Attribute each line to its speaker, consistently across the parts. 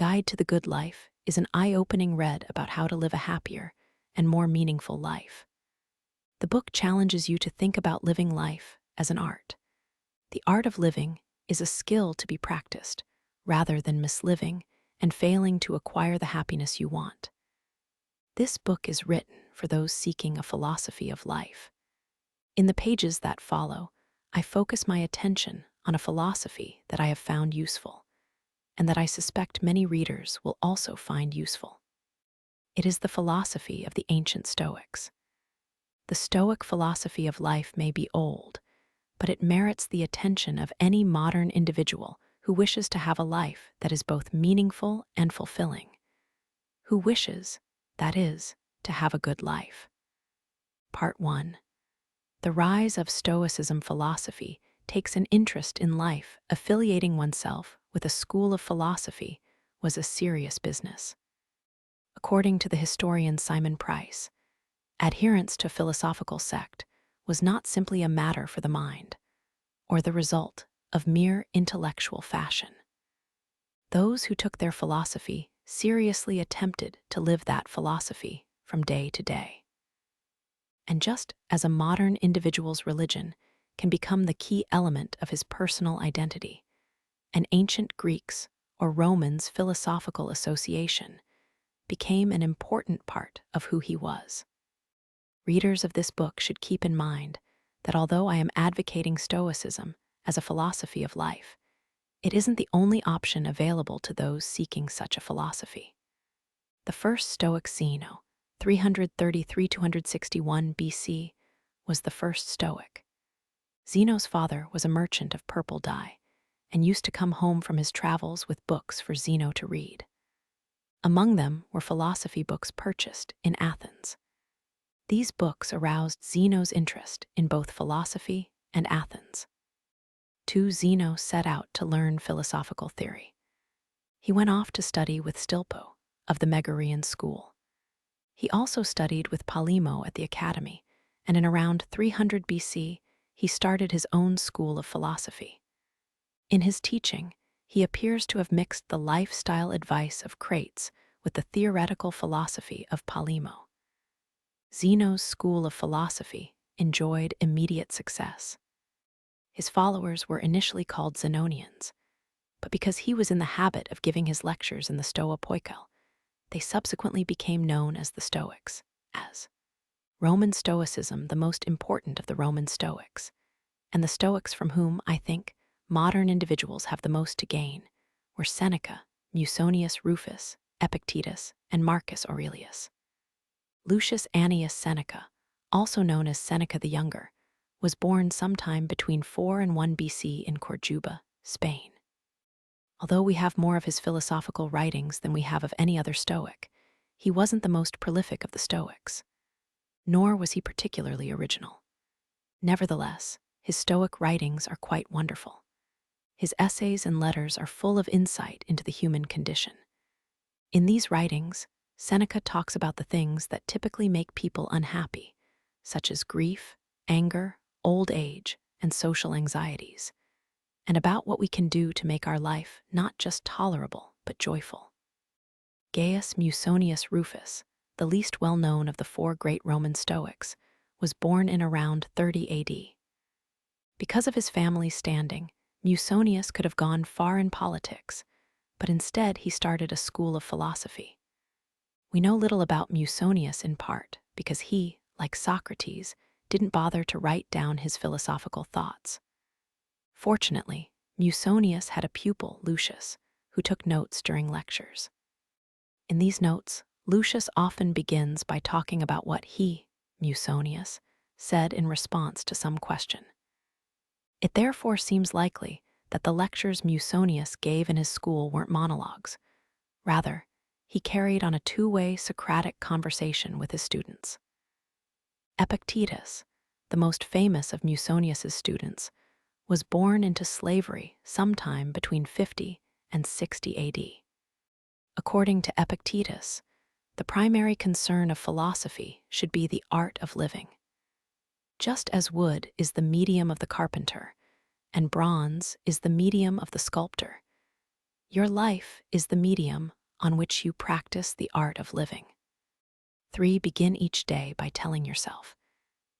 Speaker 1: Guide to the Good Life is an eye-opening read about how to live a happier and more meaningful life. The book challenges you to think about living life as an art. The art of living is a skill to be practiced, rather than misliving and failing to acquire the happiness you want. This book is written for those seeking a philosophy of life. In the pages that follow, I focus my attention on a philosophy that I have found useful, and that I suspect many readers will also find useful. It is the philosophy of the ancient Stoics. The Stoic philosophy of life may be old, but it merits the attention of any modern individual who wishes to have a life that is both meaningful and fulfilling. Who wishes, that is, to have a good life. Part 1. The rise of Stoicism philosophy takes an interest in life. Affiliating oneself with a school of philosophy was a serious business. According to the historian Simon Price, adherence to a philosophical sect was not simply a matter for the mind, or the result of mere intellectual fashion. Those who took their philosophy seriously attempted to live that philosophy from day to day. And just as a modern individual's religion can become the key element of his personal identity, an ancient Greeks' or Romans' philosophical association became an important part of who he was. Readers of this book should keep in mind that although I am advocating Stoicism as a philosophy of life, it isn't the only option available to those seeking such a philosophy. The first Stoic, Zeno, 333–261 BC, was the first Stoic. Zeno's father was a merchant of purple dye and used to come home from his travels with books for Zeno to read. Among them were philosophy books purchased in Athens. These books aroused Zeno's interest in both philosophy and Athens. Zeno set out to learn philosophical theory. He went off to study with Stilpo of the Megarian school. He also studied with Polemo at the academy, and in around 300 BC, he started his own school of philosophy. In his teaching, he appears to have mixed the lifestyle advice of Crates with the theoretical philosophy of Polemo. Zeno's school of philosophy enjoyed immediate success. His followers were initially called Zenonians, but because he was in the habit of giving his lectures in the Stoa Poikile, they subsequently became known as the Stoics, as Roman Stoicism, the most important of the Roman Stoics, and the Stoics from whom, I think, modern individuals have the most to gain, were Seneca, Musonius Rufus, Epictetus, and Marcus Aurelius. Lucius Annius Seneca, also known as Seneca the Younger, was born sometime between 4 and 1 BC in Corduba, Spain. Although we have more of his philosophical writings than we have of any other Stoic, he wasn't the most prolific of the Stoics, nor was he particularly original. Nevertheless, his Stoic writings are quite wonderful. His essays and letters are full of insight into the human condition. In these writings, Seneca talks about the things that typically make people unhappy, such as grief, anger, old age, and social anxieties, and about what we can do to make our life not just tolerable, but joyful. Gaius Musonius Rufus, the least well-known of the 4 great Roman Stoics, was born in around 30 AD. Because of his family's standing, Musonius could have gone far in politics, but instead he started a school of philosophy. We know little about Musonius in part because he, like Socrates, didn't bother to write down his philosophical thoughts. Fortunately, Musonius had a pupil, Lucius, who took notes during lectures. In these notes, Lucius often begins by talking about what he, Musonius, said in response to some question. It therefore seems likely that the lectures Musonius gave in his school weren't monologues. Rather, he carried on a two-way Socratic conversation with his students. Epictetus, the most famous of Musonius's students, was born into slavery sometime between 50 and 60 AD. According to Epictetus, the primary concern of philosophy should be the art of living. Just as wood is the medium of the carpenter, and bronze is the medium of the sculptor, Your life is the medium on which you practice the art of living. 3. Begin each day by telling yourself,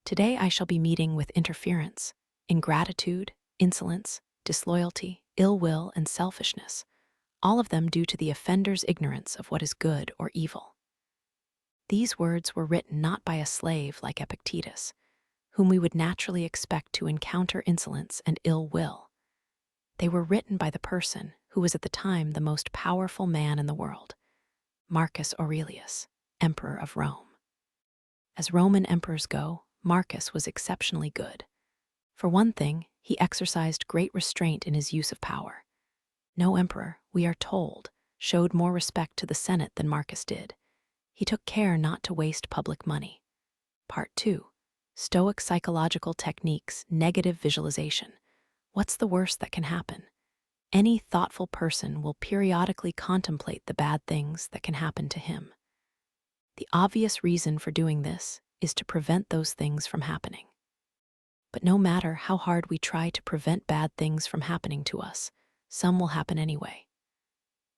Speaker 1: today I shall be meeting with interference, ingratitude, insolence, disloyalty, ill will, and selfishness, all of them due to the offender's ignorance of what is good or evil. These words were written not by a slave like Epictetus, whom we would naturally expect to encounter insolence and ill will. They were written by the person who was at the time the most powerful man in the world, Marcus Aurelius, Emperor of Rome. As Roman emperors go, Marcus was exceptionally good. For one thing, he exercised great restraint in his use of power. No emperor, we are told, showed more respect to the Senate than Marcus did. He took care not to waste public money. Part 2. Stoic Psychological Techniques, Negative Visualization. What's the worst that can happen? Any thoughtful person will periodically contemplate the bad things that can happen to him. The obvious reason for doing this is to prevent those things from happening. But no matter how hard we try to prevent bad things from happening to us, some will happen anyway.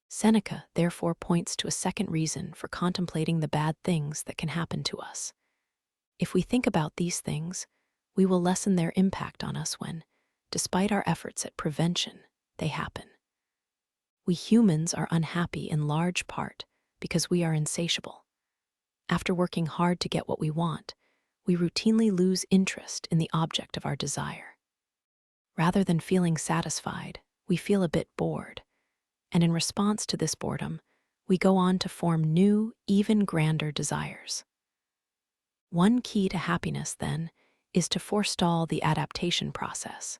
Speaker 1: Seneca therefore points to a second reason for contemplating the bad things that can happen to us. If we think about these things, we will lessen their impact on us when, despite our efforts at prevention, they happen. We humans are unhappy in large part because we are insatiable. After working hard to get what we want, we routinely lose interest in the object of our desire. Rather than feeling satisfied, we feel a bit bored, and in response to this boredom, we go on to form new, even grander desires. One key to happiness, then, is to forestall the adaptation process.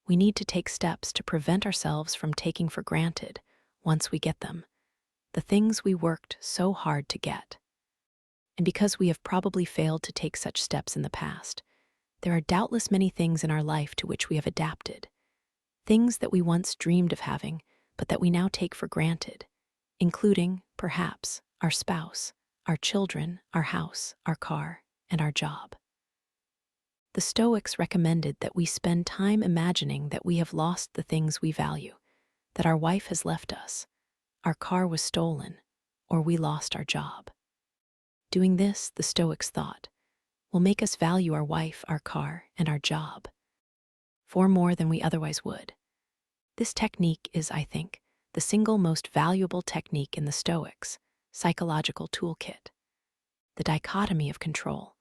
Speaker 1: We need to take steps to prevent ourselves from taking for granted, once we get them, the things we worked so hard to get. And because we have probably failed to take such steps in the past, there are doubtless many things in our life to which we have adapted, things that we once dreamed of having, but that we now take for granted, including, perhaps, our spouse, our children, our house, our car, and our job. The Stoics recommended that we spend time imagining that we have lost the things we value, that our wife has left us, our car was stolen, or we lost our job. Doing this, the Stoics thought, will make us value our wife, our car, and our job far more than we otherwise would. This technique is, I think, the single most valuable technique in the Stoics' psychological toolkit. The dichotomy of control,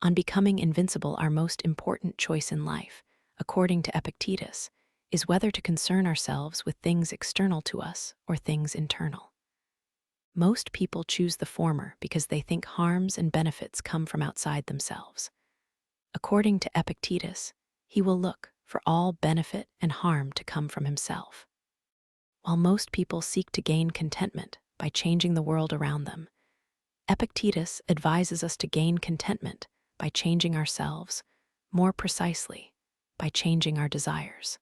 Speaker 1: on becoming invincible, our most important choice in life, according to Epictetus, is whether to concern ourselves with things external to us or things internal. Most people choose the former because they think harms and benefits come from outside themselves. According to Epictetus, he will look for all benefit and harm to come from himself. While most people seek to gain contentment by changing the world around them, Epictetus advises us to gain contentment by changing ourselves, more precisely, by changing our desires.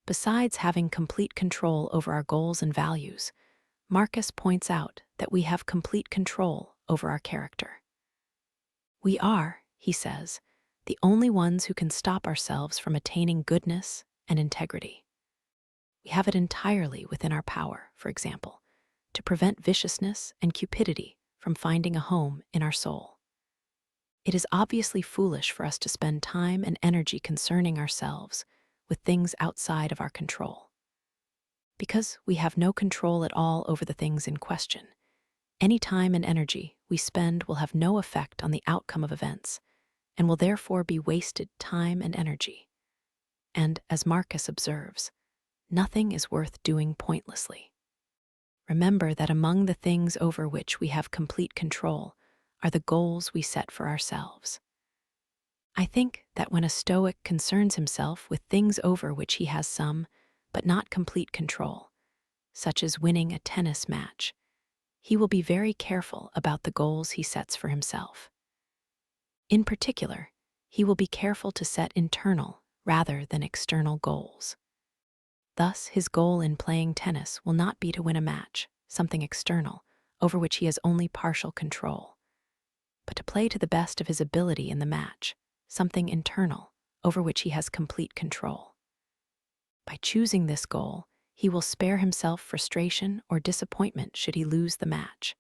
Speaker 1: Besides having complete control over our goals and values, Marcus points out that we have complete control over our character. We are, he says, the only ones who can stop ourselves from attaining goodness and integrity. We have it entirely within our power, for example, to prevent viciousness and cupidity from finding a home in our soul. It is obviously foolish for us to spend time and energy concerning ourselves with things outside of our control. Because we have no control at all over the things in question, any time and energy we spend will have no effect on the outcome of events, and will therefore be wasted time and energy. And, as Marcus observes, nothing is worth doing pointlessly. Remember that among the things over which we have complete control are the goals we set for ourselves. I think that when a Stoic concerns himself with things over which he has some, but not complete control, such as winning a tennis match, he will be very careful about the goals he sets for himself. In particular, he will be careful to set internal rather than external goals. Thus, his goal in playing tennis will not be to win a match, something external, over which he has only partial control, but to play to the best of his ability in the match, something internal, over which he has complete control. By choosing this goal, He will spare himself frustration or disappointment should he lose the match.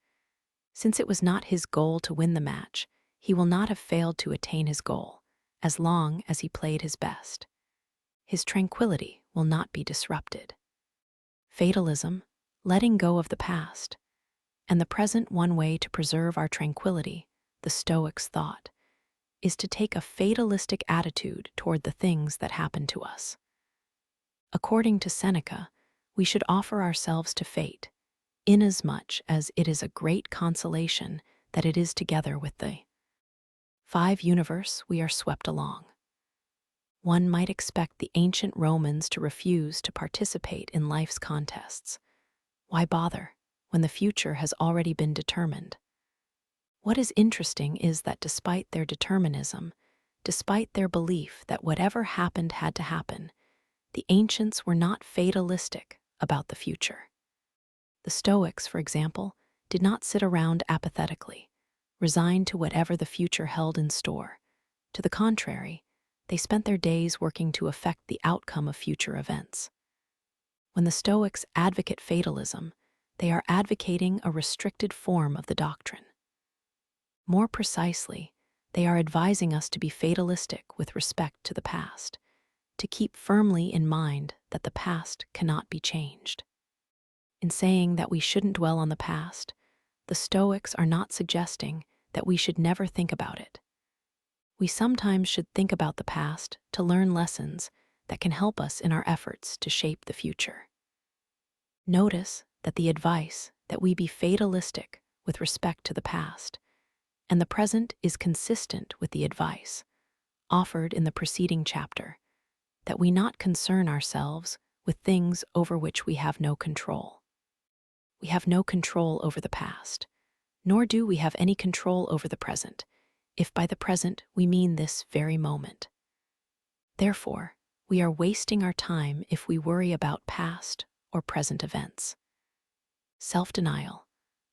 Speaker 1: Since it was not his goal to win the match, he will not have failed to attain his goal, as long as he played his best. His tranquility will not be disrupted. Fatalism, letting go of the past, and the present. One way to preserve our tranquility, the Stoics thought, is to take a fatalistic attitude toward the things that happen to us. According to Seneca, we should offer ourselves to fate, inasmuch as it is a great consolation that it is together with the five universe we are swept along. One might expect the ancient Romans to refuse to participate in life's contests. Why bother when the future has already been determined? What is interesting is that despite their determinism, despite their belief that whatever happened had to happen, the ancients were not fatalistic about the future. The Stoics, for example, did not sit around apathetically, resigned to whatever the future held in store. To the contrary, they spent their days working to affect the outcome of future events. When the Stoics advocate fatalism, they are advocating a restricted form of the doctrine. More precisely, they are advising us to be fatalistic with respect to the past, to keep firmly in mind that the past cannot be changed. In saying that we shouldn't dwell on the past, the Stoics are not suggesting that we should never think about it. We sometimes should think about the past to learn lessons that can help us in our efforts to shape the future. Notice that the advice that we be fatalistic with respect to the past and the present is consistent with the advice offered in the preceding chapter, that we not concern ourselves with things over which we have no control. We have no control over the past, nor do we have any control over the present, if by the present we mean this very moment. Therefore, we are wasting our time if we worry about past or present events. Self-denial,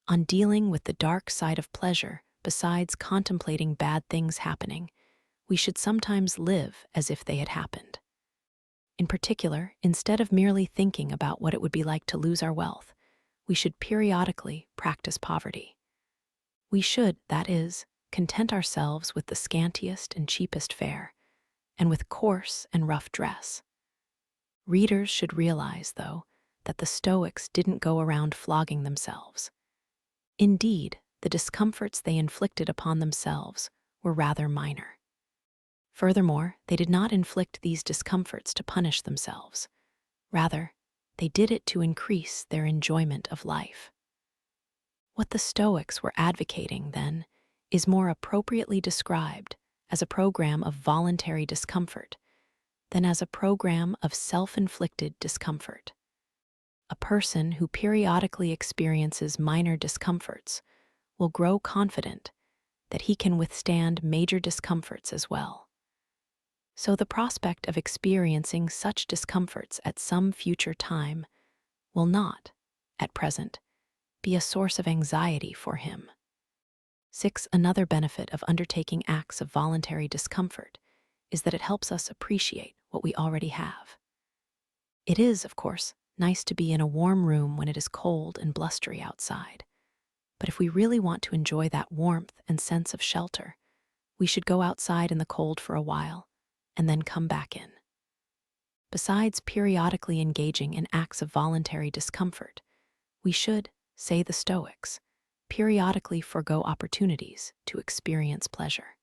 Speaker 1: on dealing with the dark side of pleasure besides contemplating bad things happening, we should sometimes live as if they had happened. In particular, instead of merely thinking about what it would be like to lose our wealth, we should periodically practice poverty. We should, that is, content ourselves with the scantiest and cheapest fare, and with coarse and rough dress. Readers should realize, though, that the Stoics didn't go around flogging themselves. Indeed, the discomforts they inflicted upon themselves were rather minor. Furthermore, they did not inflict these discomforts to punish themselves. Rather, they did it to increase their enjoyment of life. What the Stoics were advocating, then, is more appropriately described as a program of voluntary discomfort than as a program of self-inflicted discomfort. A person who periodically experiences minor discomforts will grow confident that he can withstand major discomforts as well. So the prospect of experiencing such discomforts at some future time will not, at present, be a source of anxiety for him. 6. Another benefit of undertaking acts of voluntary discomfort is that it helps us appreciate what we already have. It is, of course, nice to be in a warm room when it is cold and blustery outside. But if we really want to enjoy that warmth and sense of shelter, we should go outside in the cold for a while and then come back in. Besides periodically engaging in acts of voluntary discomfort, we should, say the Stoics, periodically forego opportunities to experience pleasure.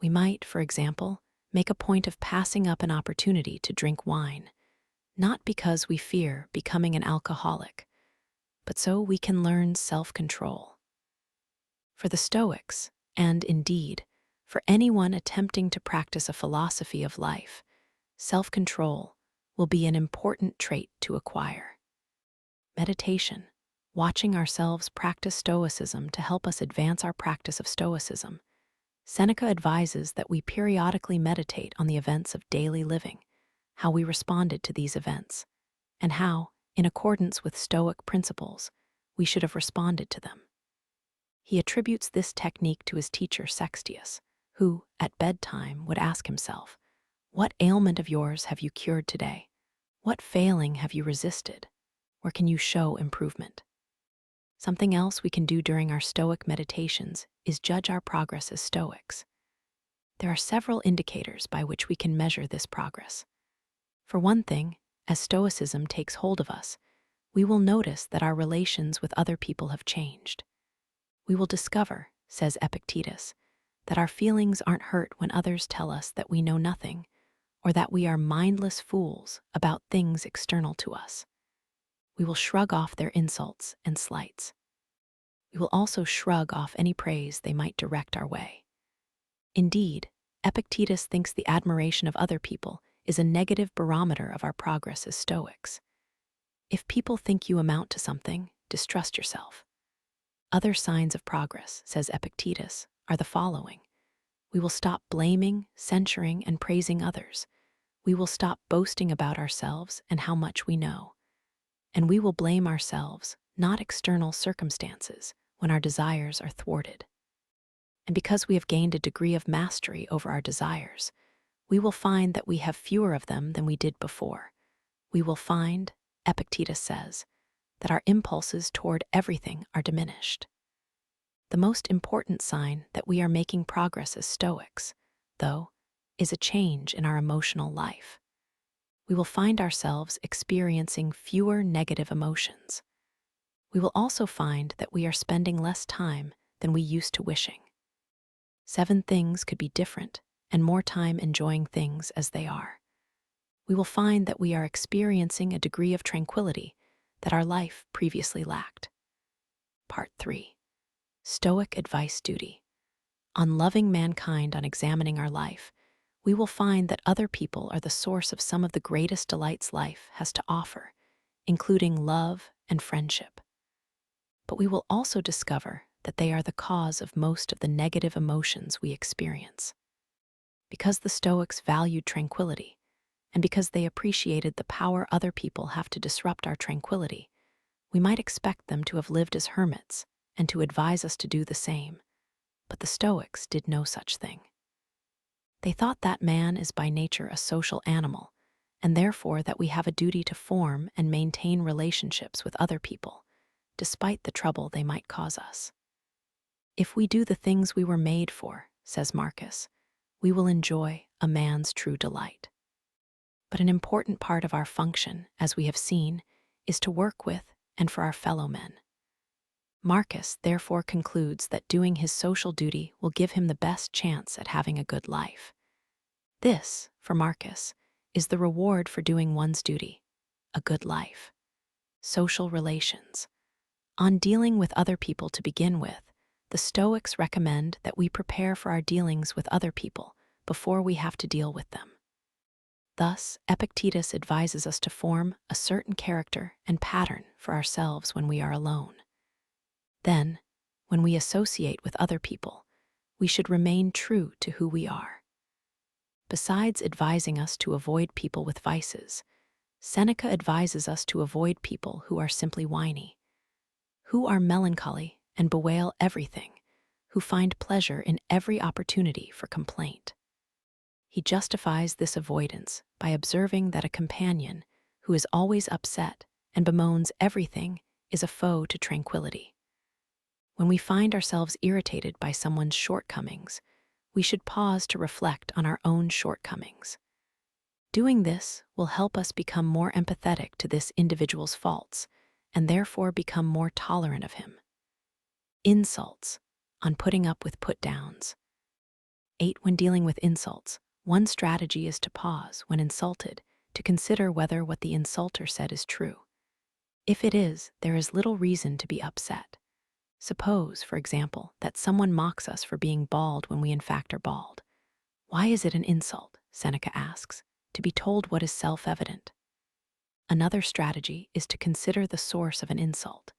Speaker 1: We might, for example, make a point of passing up an opportunity to drink wine, not because we fear becoming an alcoholic, but so we can learn self-control. For the Stoics, and indeed, for anyone attempting to practice a philosophy of life, self-control will be an important trait to acquire. Meditation, watching ourselves practice Stoicism to help us advance our practice of Stoicism. Seneca advises that we periodically meditate on the events of daily living, how we responded to these events, and how, in accordance with Stoic principles, we should have responded to them. He attributes this technique to his teacher Sextius, who, at bedtime, would ask himself, "What ailment of yours have you cured today? What failing have you resisted? Or can you show improvement? Something else we can do during our Stoic meditations is judge our progress as Stoics. There are several indicators by which we can measure this progress. For one thing, as Stoicism takes hold of us, we will notice that our relations with other people have changed. We will discover, says Epictetus, that our feelings aren't hurt when others tell us that we know nothing, or that we are mindless fools about things external to us. We will shrug off their insults and slights. We will also shrug off any praise they might direct our way. Indeed, Epictetus thinks the admiration of other people is a negative barometer of our progress as Stoics. If people think you amount to something, distrust yourself. Other signs of progress, says Epictetus, are the following. We will stop blaming, censuring, and praising others. We will stop boasting about ourselves and how much we know. And we will blame ourselves, not external circumstances, when our desires are thwarted. And because we have gained a degree of mastery over our desires, we will find that we have fewer of them than we did before. We will find, Epictetus says, that our impulses toward everything are diminished. The most important sign that we are making progress as Stoics, though, is a change in our emotional life. We will find ourselves experiencing fewer negative emotions. We will also find that we are spending less time than we used to wishing. 7 things could be different, and more time enjoying things as they are. We will find that we are experiencing a degree of tranquility that our life previously lacked. Part 3. Stoic Advice Duty. On loving mankind, on examining our life, we will find that other people are the source of some of the greatest delights life has to offer, including love and friendship. But we will also discover that they are the cause of most of the negative emotions we experience. Because the Stoics valued tranquility, and because they appreciated the power other people have to disrupt our tranquility, we might expect them to have lived as hermits and to advise us to do the same. But the Stoics did no such thing. They thought that man is by nature a social animal, and therefore that we have a duty to form and maintain relationships with other people, despite the trouble they might cause us. If we do the things we were made for, says Marcus, we will enjoy a man's true delight. But an important part of our function, as we have seen, is to work with and for our fellow men. Marcus therefore concludes that doing his social duty will give him the best chance at having a good life. This, for Marcus, is the reward for doing one's duty, a good life. Social relations. On dealing with other people to begin with, the Stoics recommend that we prepare for our dealings with other people before we have to deal with them. Thus, Epictetus advises us to form a certain character and pattern for ourselves when we are alone. Then, when we associate with other people, we should remain true to who we are. Besides advising us to avoid people with vices, Seneca advises us to avoid people who are simply whiny, who are melancholy and bewail everything, who find pleasure in every opportunity for complaint. He justifies this avoidance by observing that a companion who is always upset and bemoans everything is a foe to tranquility. When we find ourselves irritated by someone's shortcomings, we should pause to reflect on our own shortcomings. Doing this will help us become more empathetic to this individual's faults and therefore become more tolerant of him. Insults, on putting up with put-downs. 8. When dealing with insults, one strategy is to pause when insulted to consider whether what the insulter said is true. If it is, there is little reason to be upset. Suppose, for example, that someone mocks us for being bald when we in fact are bald. Why is it an insult, Seneca asks, to be told what is self-evident? Another strategy is to consider the source of an insult.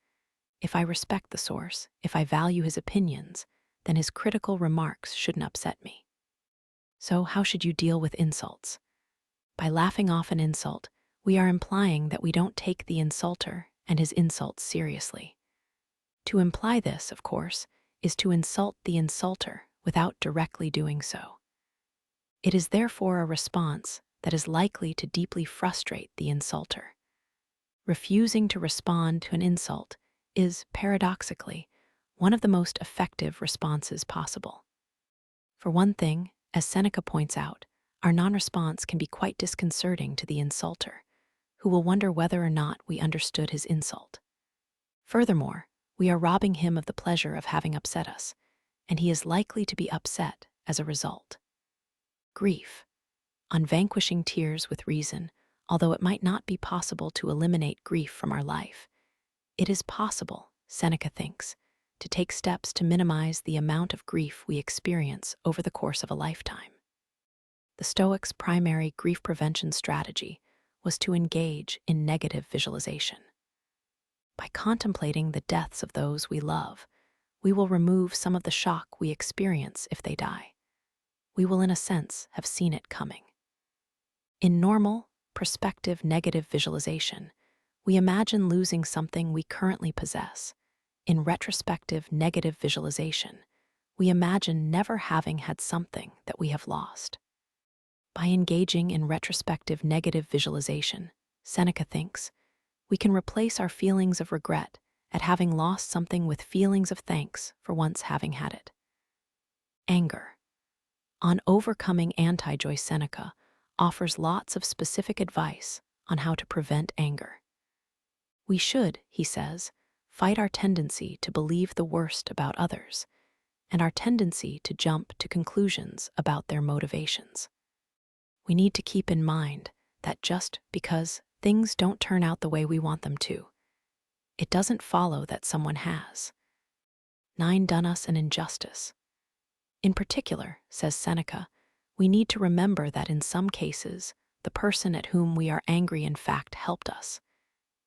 Speaker 1: If I respect the source, if I value his opinions, then his critical remarks shouldn't upset me. So how should you deal with insults? By laughing off an insult, we are implying that we don't take the insulter and his insults seriously. To imply this, of course, is to insult the insulter without directly doing so. It is therefore a response that is likely to deeply frustrate the insulter. Refusing to respond to an insult is, paradoxically, one of the most effective responses possible. For one thing, as Seneca points out, our non-response can be quite disconcerting to the insulter, who will wonder whether or not we understood his insult. Furthermore, we are robbing him of the pleasure of having upset us, and he is likely to be upset as a result. Grief. On vanquishing tears with reason, although it might not be possible to eliminate grief from our life, it is possible, Seneca thinks, to take steps to minimize the amount of grief we experience over the course of a lifetime. The Stoics' primary grief prevention strategy was to engage in negative visualization. By contemplating the deaths of those we love, we will remove some of the shock we experience if they die. We will, in a sense, have seen it coming. In normal, prospective negative visualization, we imagine losing something we currently possess. In retrospective negative visualization, we imagine never having had something that we have lost. By engaging in retrospective negative visualization, Seneca thinks, we can replace our feelings of regret at having lost something with feelings of thanks for once having had it. Anger. On overcoming anti-joy, Seneca offers lots of specific advice on how to prevent anger. We should, he says, fight our tendency to believe the worst about others and our tendency to jump to conclusions about their motivations. We need to keep in mind that just because things don't turn out the way we want them to, it doesn't follow that someone has done us an injustice. In particular, says Seneca, we need to remember that in some cases, the person at whom we are angry in fact helped us.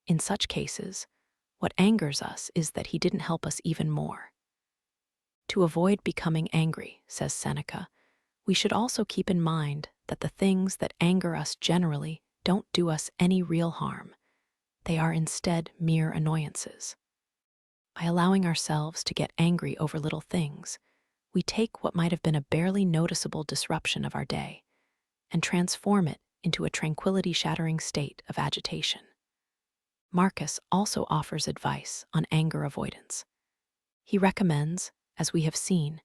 Speaker 1: In such cases, what angers us is that he didn't help us even more. To avoid becoming angry, says Seneca, we should also keep in mind that the things that anger us generally don't do us any real harm. They are instead mere annoyances. By allowing ourselves to get angry over little things, we take what might have been a barely noticeable disruption of our day and transform it into a tranquility-shattering state of agitation. Marcus also offers advice on anger avoidance. He recommends, as we have seen,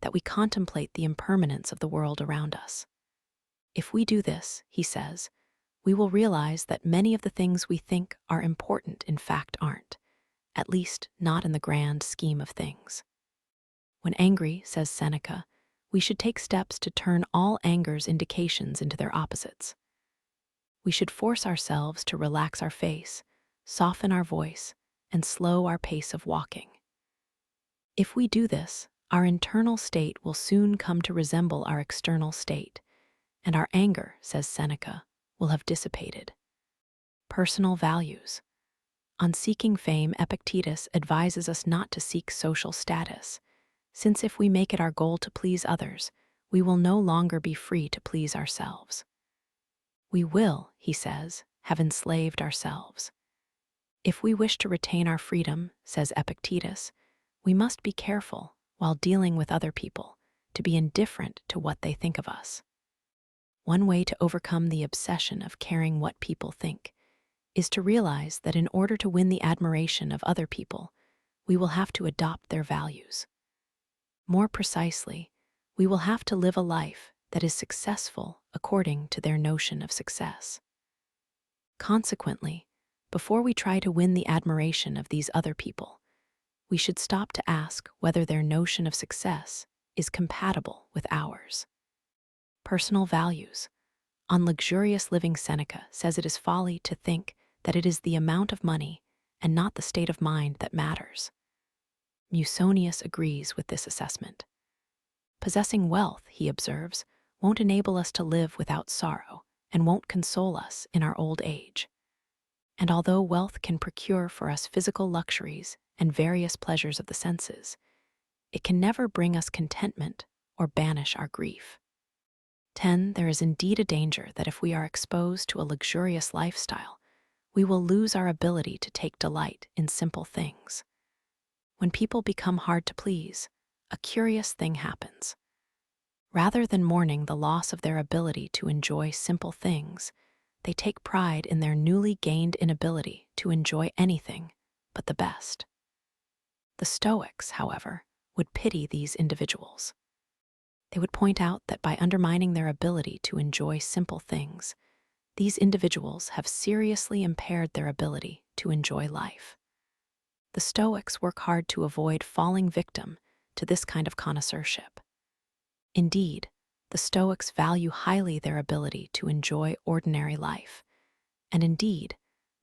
Speaker 1: that we contemplate the impermanence of the world around us. If we do this, he says, we will realize that many of the things we think are important in fact aren't, at least not in the grand scheme of things. When angry, says Seneca, we should take steps to turn all anger's indications into their opposites. We should force ourselves to relax our face, soften our voice, and slow our pace of walking. If we do this, our internal state will soon come to resemble our external state, and our anger, says Seneca, will have dissipated. Personal values. On seeking fame, Epictetus advises us not to seek social status, since if we make it our goal to please others, we will no longer be free to please ourselves. We will, he says, have enslaved ourselves. If we wish to retain our freedom, says Epictetus, we must be careful, while dealing with other people, to be indifferent to what they think of us. One way to overcome the obsession of caring what people think is to realize that in order to win the admiration of other people, we will have to adopt their values. More precisely, we will have to live a life that is successful according to their notion of success. Consequently, before we try to win the admiration of these other people, we should stop to ask whether their notion of success is compatible with ours. Personal values. On luxurious living, Seneca says it is folly to think that it is the amount of money and not the state of mind that matters. Musonius agrees with this assessment. Possessing wealth, he observes, won't enable us to live without sorrow and won't console us in our old age. And although wealth can procure for us physical luxuries and various pleasures of the senses, it can never bring us contentment or banish our grief. 10. There is indeed a danger that if we are exposed to a luxurious lifestyle, we will lose our ability to take delight in simple things. When people become hard to please, a curious thing happens. Rather than mourning the loss of their ability to enjoy simple things, they take pride in their newly gained inability to enjoy anything but the best. The Stoics, however, would pity these individuals. They would point out that by undermining their ability to enjoy simple things, these individuals have seriously impaired their ability to enjoy life. The Stoics work hard to avoid falling victim to this kind of connoisseurship. Indeed, the Stoics value highly their ability to enjoy ordinary life, and indeed,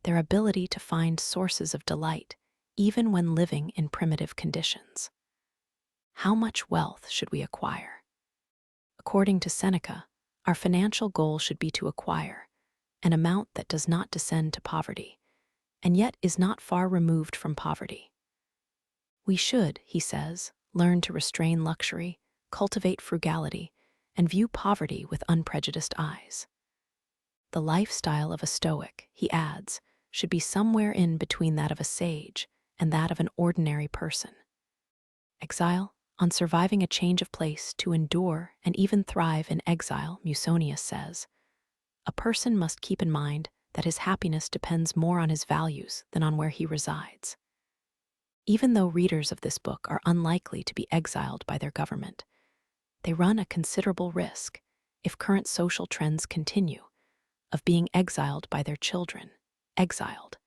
Speaker 1: their ability to find sources of delight even when living in primitive conditions. How much wealth should we acquire? According to Seneca, our financial goal should be to acquire an amount that does not descend to poverty, and yet is not far removed from poverty. We should, he says, learn to restrain luxury, cultivate frugality, and view poverty with unprejudiced eyes. The lifestyle of a Stoic, he adds, should be somewhere in between that of a sage and that of an ordinary person. Exile, on surviving a change of place to endure and even thrive in exile, Musonius says, a person must keep in mind that his happiness depends more on his values than on where he resides. Even though readers of this book are unlikely to be exiled by their government, they run a considerable risk, if current social trends continue, of being exiled by their children, exiled,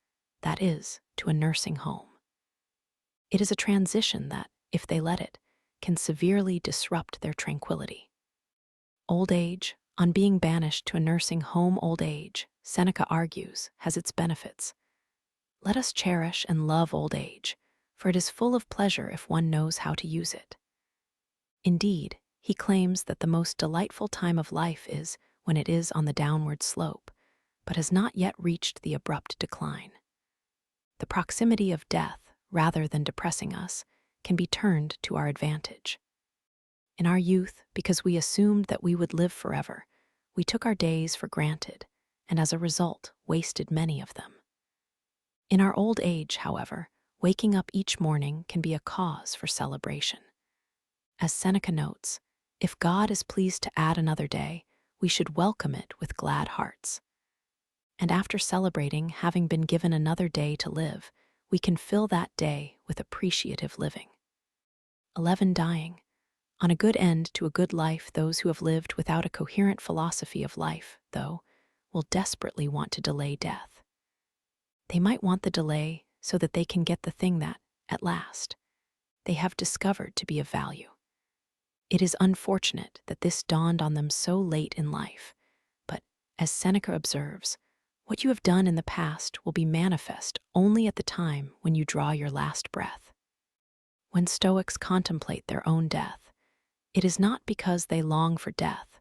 Speaker 1: that is, to a nursing home. It is a transition that, if they let it, can severely disrupt their tranquility. Old age, on being banished to a nursing home old age, Seneca argues, has its benefits. Let us cherish and love old age, for it is full of pleasure if one knows how to use it. Indeed, he claims that the most delightful time of life is when it is on the downward slope, but has not yet reached the abrupt decline. The proximity of death, rather than depressing us, can be turned to our advantage. In our youth, because we assumed that we would live forever, we took our days for granted, and as a result, wasted many of them. In our old age, however, waking up each morning can be a cause for celebration. As Seneca notes, if God is pleased to add another day, we should welcome it with glad hearts. And after celebrating having been given another day to live, we can fill that day with appreciative living. 11. Dying. On a good end to a good life, those who have lived without a coherent philosophy of life, though, will desperately want to delay death. They might want the delay so that they can get the thing that, at last, they have discovered to be of value. It is unfortunate that this dawned on them so late in life, but, as Seneca observes, what you have done in the past will be manifest only at the time when you draw your last breath. When Stoics contemplate their own death, it is not because they long for death,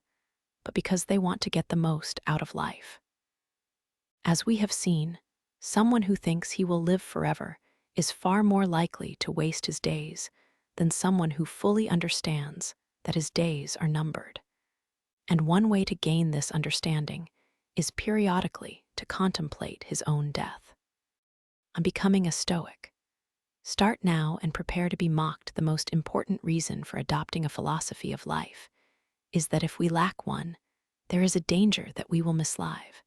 Speaker 1: but because they want to get the most out of life. As we have seen, someone who thinks he will live forever is far more likely to waste his days than someone who fully understands that his days are numbered. And one way to gain this understanding is periodically to contemplate his own death. On becoming a Stoic, start now and prepare to be mocked. The most important reason for adopting a philosophy of life is that if we lack one, there is a danger that we will mislive,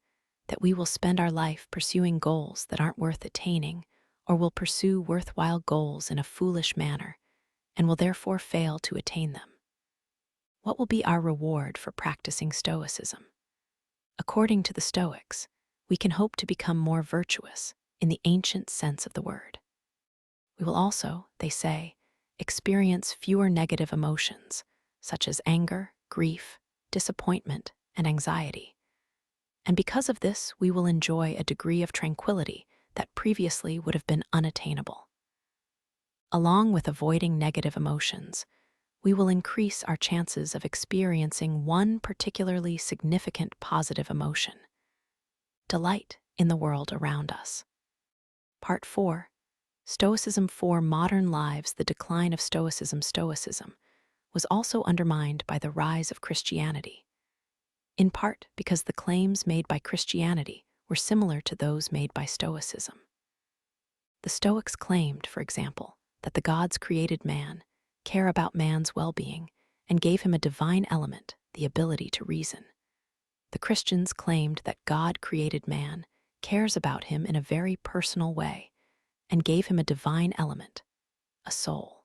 Speaker 1: that we will spend our life pursuing goals that aren't worth attaining, or will pursue worthwhile goals in a foolish manner, and will therefore fail to attain them. What will be our reward for practicing Stoicism? According to the Stoics, we can hope to become more virtuous in the ancient sense of the word. We will also, they say, experience fewer negative emotions, such as anger, grief, disappointment, and anxiety. And because of this, we will enjoy a degree of tranquility that previously would have been unattainable. Along with avoiding negative emotions, we will increase our chances of experiencing one particularly significant positive emotion: delight in the world around us. Part 4. Stoicism for Modern Lives. The decline of Stoicism. Stoicism was also undermined by the rise of Christianity, in part because the claims made by Christianity were similar to those made by Stoicism. The Stoics claimed, for example, that the gods created man, care about man's well-being, and gave him a divine element, the ability to reason. The Christians claimed that God created man, cares about him in a very personal way, and gave him a divine element, a soul.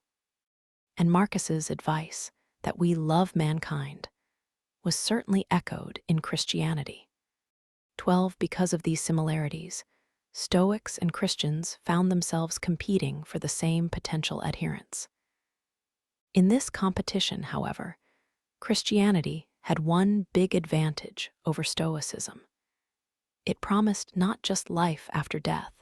Speaker 1: And Marcus's advice that we love mankind was certainly echoed in Christianity. 12. Because of these similarities, Stoics and Christians found themselves competing for the same potential adherents. In this competition, however, Christianity had one big advantage over Stoicism. It promised not just life after death,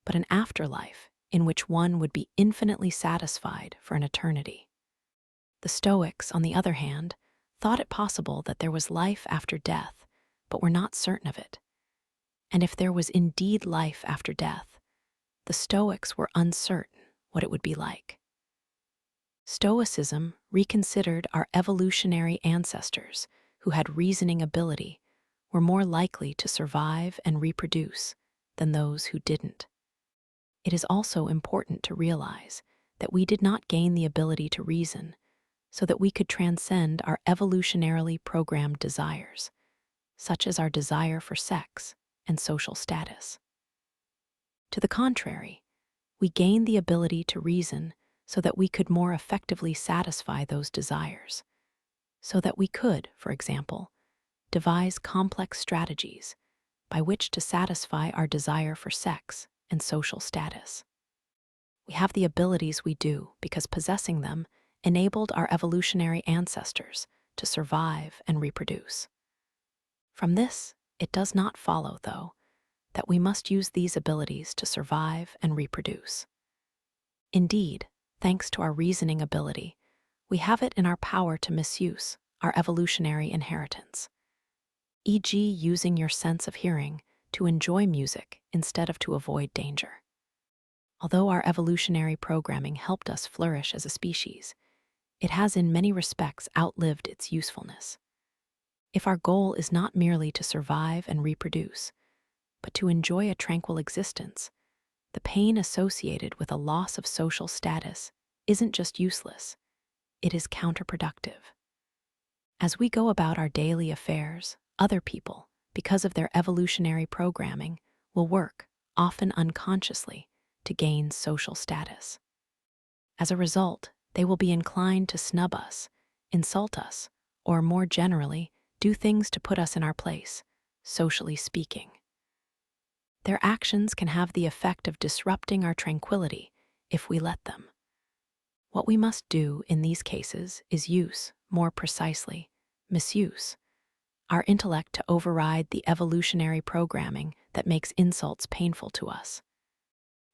Speaker 1: but an afterlife in which one would be infinitely satisfied for an eternity. The Stoics, on the other hand, thought it possible that there was life after death, but were not certain of it. And if there was indeed life after death, the Stoics were uncertain what it would be like. Stoicism reconsidered our evolutionary ancestors who had reasoning ability were more likely to survive and reproduce than those who didn't. It is also important to realize that we did not gain the ability to reason so that we could transcend our evolutionarily programmed desires, such as our desire for sex and social status. To the contrary, we gained the ability to reason so that we could more effectively satisfy those desires, so that we could, for example, devise complex strategies by which to satisfy our desire for sex and social status. We have the abilities we do because possessing them enabled our evolutionary ancestors to survive and reproduce. From this, it does not follow, though, that we must use these abilities to survive and reproduce. Indeed, thanks to our reasoning ability, we have it in our power to misuse our evolutionary inheritance, e.g., using your sense of hearing to enjoy music instead of to avoid danger. Although our evolutionary programming helped us flourish as a species, it has in many respects outlived its usefulness. If our goal is not merely to survive and reproduce, but to enjoy a tranquil existence, the pain associated with a loss of social status isn't just useless, it is counterproductive. As we go about our daily affairs, other people, because of their evolutionary programming, will work, often unconsciously, to gain social status. As a result, they will be inclined to snub us, insult us, or more generally, do things to put us in our place, socially speaking. Their actions can have the effect of disrupting our tranquility if we let them. What we must do in these cases is use, more precisely, misuse, our intellect to override the evolutionary programming that makes insults painful to us.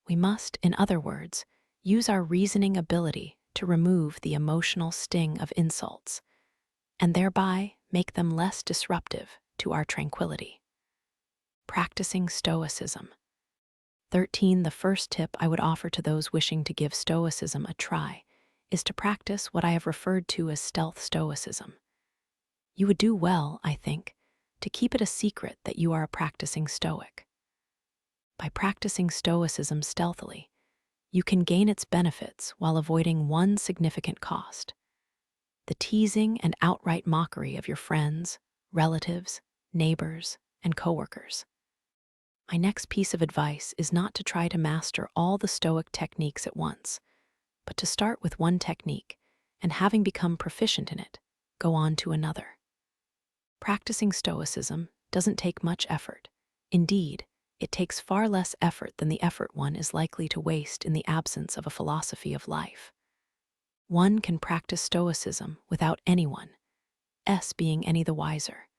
Speaker 1: We must, in other words, use our reasoning ability to remove the emotional sting of insults, and thereby make them less disruptive to our tranquility. Practicing Stoicism. 13. The first tip I would offer to those wishing to give Stoicism a try is to practice what I have referred to as stealth Stoicism. You would do well, I think, to keep it a secret that you are a practicing Stoic. By practicing Stoicism stealthily, you can gain its benefits while avoiding one significant cost: the teasing and outright mockery of your friends, relatives, neighbors, and coworkers. My next piece of advice is not to try to master all the Stoic techniques at once, but to start with one technique, and having become proficient in it, go on to another. Practicing Stoicism doesn't take much effort. Indeed, it takes far less effort than the effort one is likely to waste in the absence of a philosophy of life. One can practice Stoicism without anyone, being any the wiser,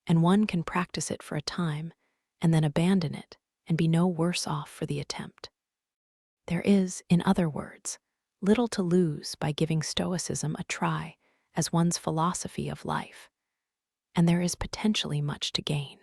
Speaker 1: and one can practice it for a time and then abandon it and be no worse off for the attempt. There is, in other words, little to lose by giving Stoicism a try as one's philosophy of life, and there is potentially much to gain.